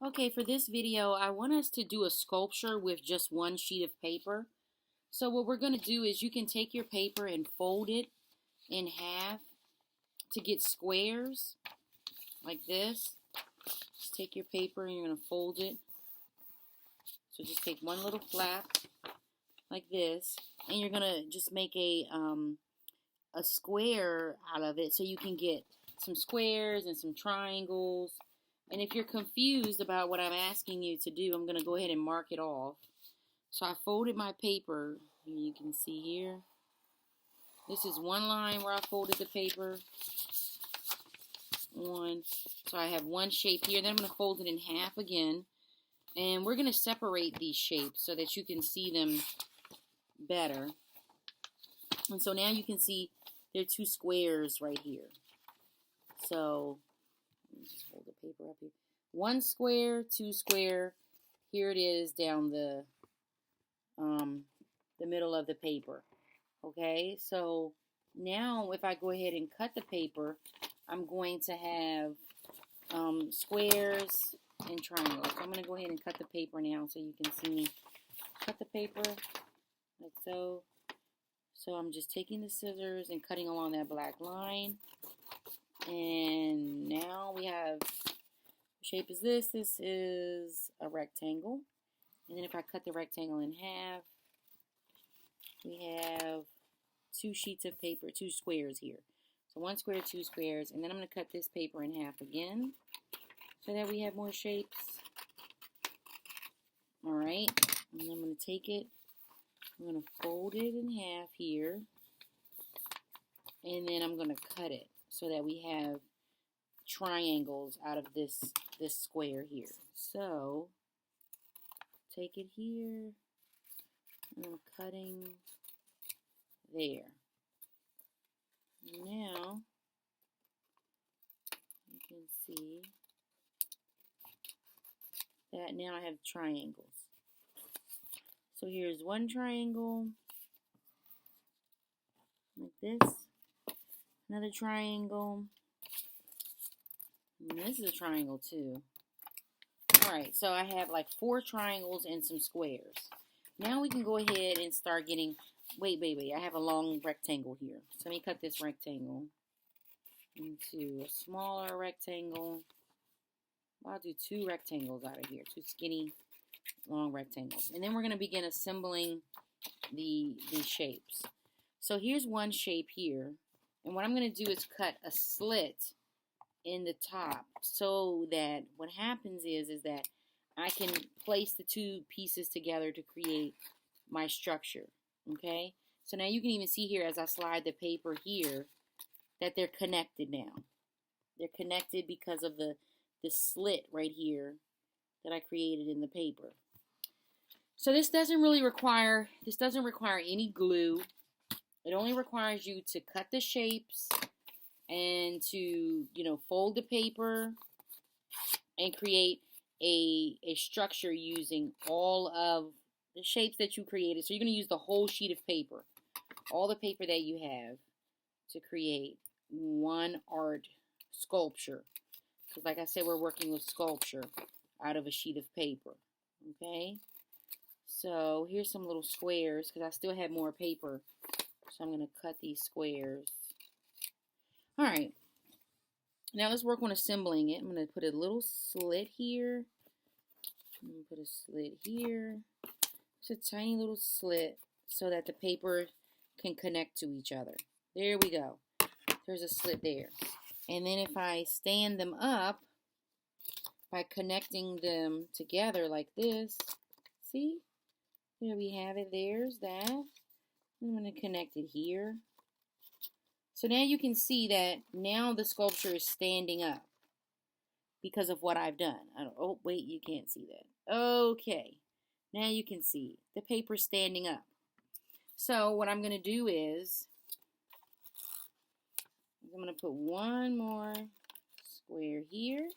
Okay, for this video, I want us to do a sculpture with just one sheet of paper. So what we're going to do is you can take your paper and fold it in half to get squares like this. Just take your paper and you're going to fold it. So just take one little flap like this, and you're going to just make a square out of it so you can get some squares and some triangles. And if you're confused about what I'm asking you to do, I'm going to go ahead and mark it off. So I folded my paper, you can see here. This is one line where I folded the paper. One. So I have one shape here. Then I'm going to fold it in half again. And we're going to separate these shapes so that you can see them better. And so now you can see there are two squares right here. So let me just hold the paper up here. One square, two square. Here it is down the middle of the paper. Okay, so now if I go ahead and cut the paper, I'm going to have squares and triangles. So I'm going to go ahead and cut the paper now so you can see me cut the paper like so. So I'm just taking the scissors and cutting along that black line. And now we have, what shape is this? This is a rectangle. And then if I cut the rectangle in half, we have two sheets of paper, two squares here. So one square, two squares, and then I'm going to cut this paper in half again so that we have more shapes. Alright, and then I'm going to take it, I'm going to fold it in half here, and then I'm going to cut it so that we have triangles out of this square here. So, take it here, and I'm cutting there. Now, you can see that now I have triangles. So here's one triangle, like this, another triangle, and this is a triangle too. Alright, so I have like 4 triangles and some squares. Now we can go ahead and start getting, wait, I have a long rectangle here. So let me cut this rectangle into a smaller rectangle. I'll do 2 rectangles out of here, 2 skinny, long rectangles. And then we're going to begin assembling the shapes. So here's one shape here. And what I'm going to do is cut a slit in the top so that what happens is that I can place the 2 pieces together to create my structure. Okay? So now you can even see here as I slide the paper here that they're connected now. They're connected because of the slit right here that I created in the paper. So this doesn't require any glue. It only requires you to cut the shapes and to, fold the paper and create a structure using all of the shapes that you created. So you're going to use the whole sheet of paper, all the paper that you have, to create one art sculpture. Because like I said, we're working with sculpture out of a sheet of paper. Okay? So here's some little squares because I still have more paper. So I'm going to cut these squares. Alright. Now let's work on assembling it. I'm going to put a little slit here. I'm going to put a slit here. Just a tiny little slit so that the paper can connect to each other. There we go. There's a slit there. And then if I stand them up by connecting them together like this, see? There we have it. There's that. I'm going to connect it here. So now you can see that now the sculpture is standing up because of what I've done. Oh, wait, you can't see that. Okay. Now you can see the paper standing up. So what I'm going to do is I'm going to put one more square here.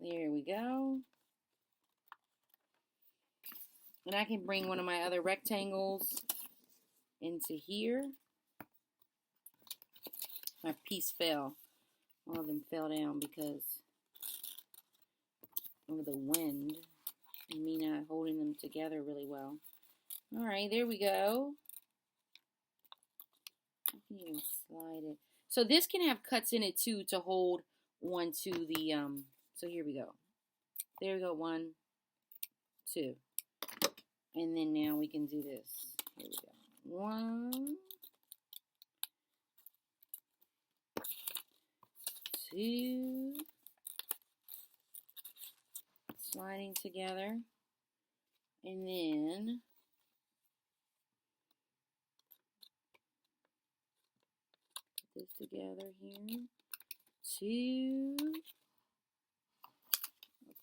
There we go. And I can bring one of my other rectangles into here. My piece fell. All of them fell down because of the wind and me not holding them together really well. All right, there we go. I can even slide it. So this can have cuts in it too to hold one to the, so here we go. There we go, 1, 2. And then now we can do this. Here we go. 1, 2. Sliding together. And then put this together here. 2. Okay,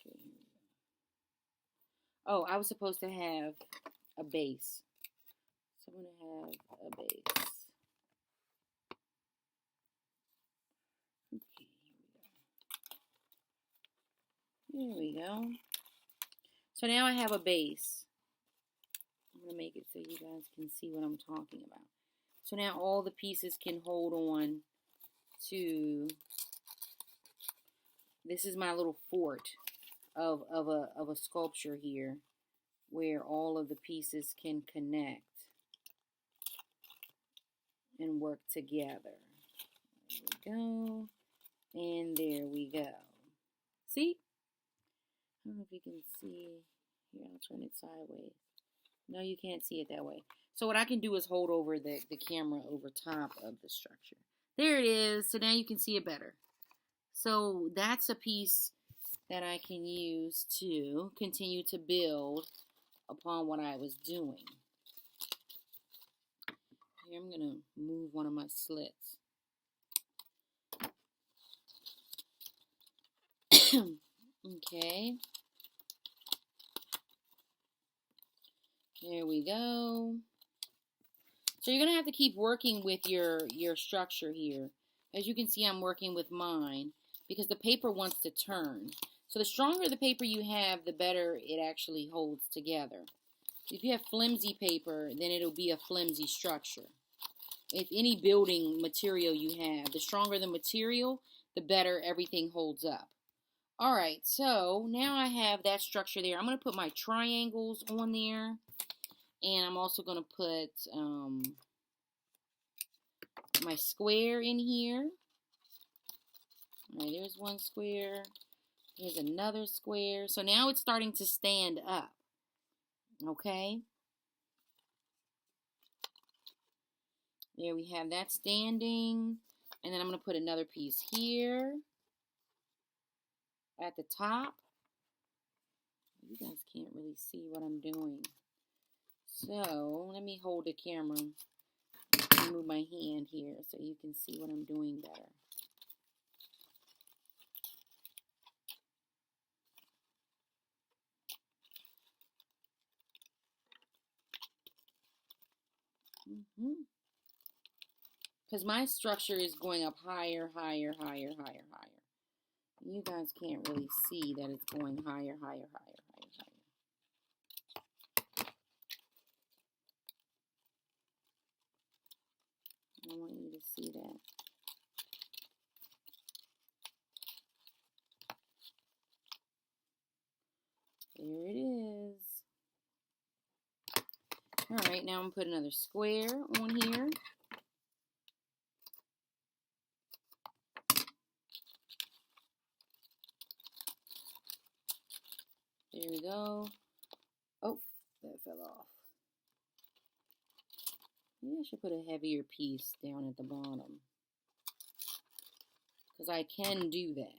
here we go. Oh, I was supposed to have a base. So I'm going to have a base. Okay, here we go. So now I have a base. I'm going to make it so you guys can see what I'm talking about. So now all the pieces can hold on to, this is my little fort of a sculpture here where all of the pieces can connect and work together. There we go. And there we go. See? I don't know if you can see. Here, I'll turn it sideways. No, you can't see it that way. So what I can do is hold over the camera over top of the structure. There it is. So now you can see it better. So that's a piece that I can use to continue to build upon what I was doing. Here, I'm going to move one of my slits. Okay. There we go. So you're going to have to keep working with your structure here. As you can see, I'm working with mine because the paper wants to turn. So the stronger the paper you have, the better it actually holds together. If you have flimsy paper, then it'll be a flimsy structure. If any building material you have, the stronger the material, the better everything holds up. Alright, so now I have that structure there. I'm going to put my triangles on there. And I'm also going to put my square in here. Alright, there's one square. Here's another square. So now it's starting to stand up. Okay. There we have that standing. And then I'm going to put another piece here at the top. You guys can't really see what I'm doing. So let me hold the camera. Move my hand here so you can see what I'm doing better. Because my structure is going up higher, higher, higher, higher, higher. You guys can't really see that it's going higher, higher, higher, higher, higher. I want you to see that. There it is. Alright, now I'm going to put another square on here. There we go. Oh, that fell off. Maybe I should put a heavier piece down at the bottom. Because I can do that.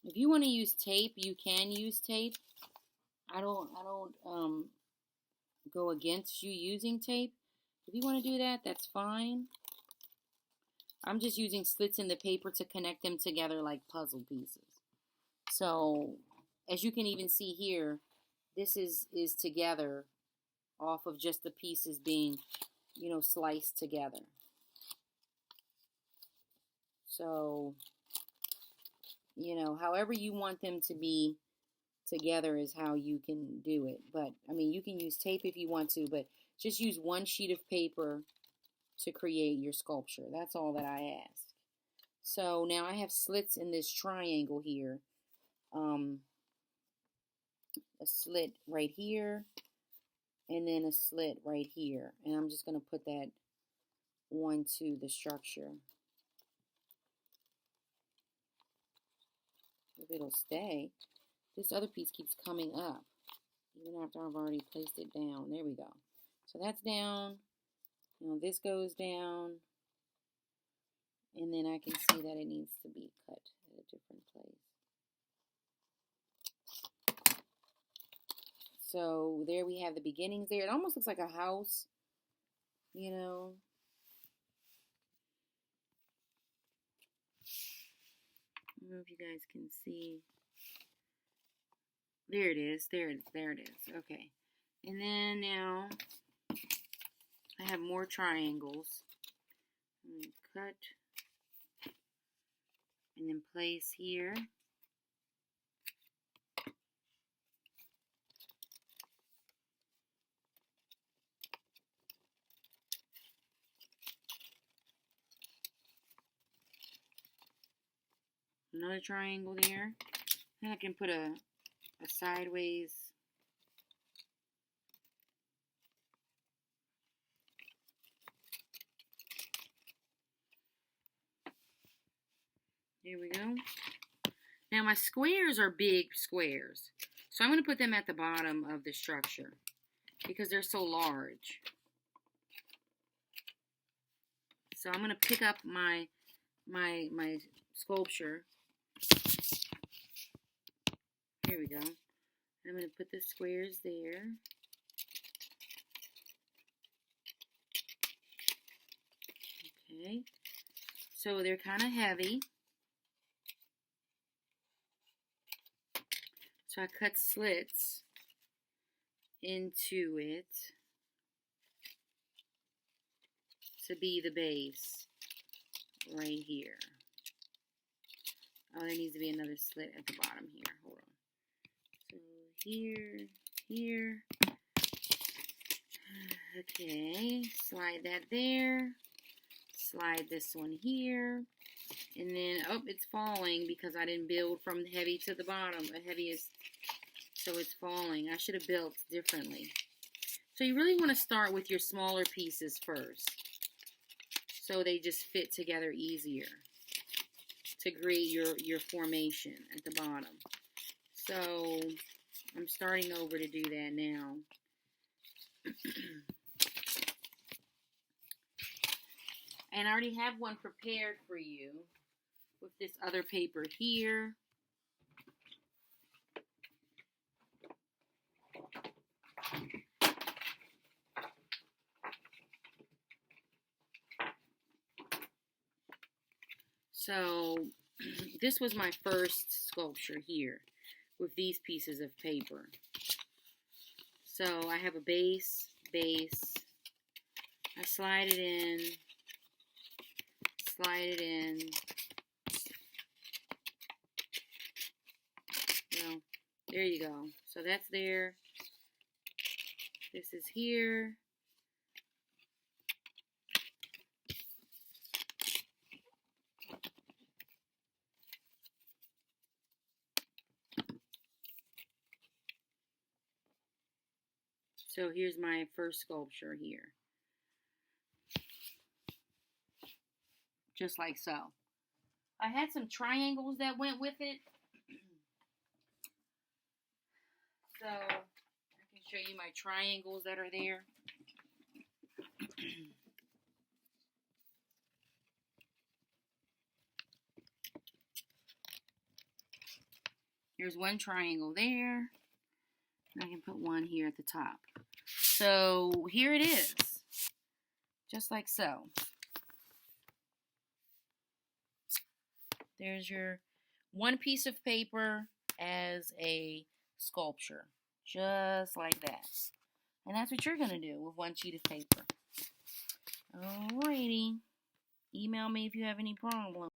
If you want to use tape, you can use tape. I don't go against you using tape. If you want to do that, that's fine. I'm just using slits in the paper to connect them together like puzzle pieces. So, as you can even see here, this is together off of just the pieces being, you know, sliced together. So, you know, however you want them to be together is how you can do it. But, I mean, you can use tape if you want to, but just use one sheet of paper to create your sculpture. That's all that I ask. So now I have slits in this triangle here. A slit right here, and then a slit right here. And I'm just going to put that onto the structure. If it'll stay. This other piece keeps coming up, even after I've already placed it down. There we go. So that's down. You know, this goes down. And then I can see that it needs to be cut at a different place. So there we have the beginnings there. It almost looks like a house, you know. I don't know if you guys can see. There it is. There it is. Okay. And then now I have more triangles. Cut. And then place here. Another triangle there. Then I can put a sideways There we go. Now my squares are big squares. So I'm going to put them at the bottom of the structure because they're so large. So I'm going to pick up my sculpture. Here we go. I'm going to put the squares there. Okay. So they're kind of heavy. So I cut slits into it to be the base right here. Oh, there needs to be another slit at the bottom here. Hold on. So here. Okay, slide that there. Slide this one here. And then, oh, it's falling because I didn't build from heavy to the bottom. The heaviest, so it's falling. I should have built differently. So you really want to start with your smaller pieces first, so they just fit together easier to create your formation at the bottom. So I'm starting over to do that now. And I already have one prepared for you with this other paper here. So this was my first sculpture here with these pieces of paper. So I have a base. I slide it in. Well, there you go. So that's there. This is here. So here's my first sculpture here. Just like so. I had some triangles that went with it. So I can show you my triangles that are there. There's one triangle there. And I can put one here at the top. So here it is. Just like so. There's your one piece of paper as a sculpture. Just like that. And that's what you're going to do with one sheet of paper. Alrighty. Email me if you have any problems.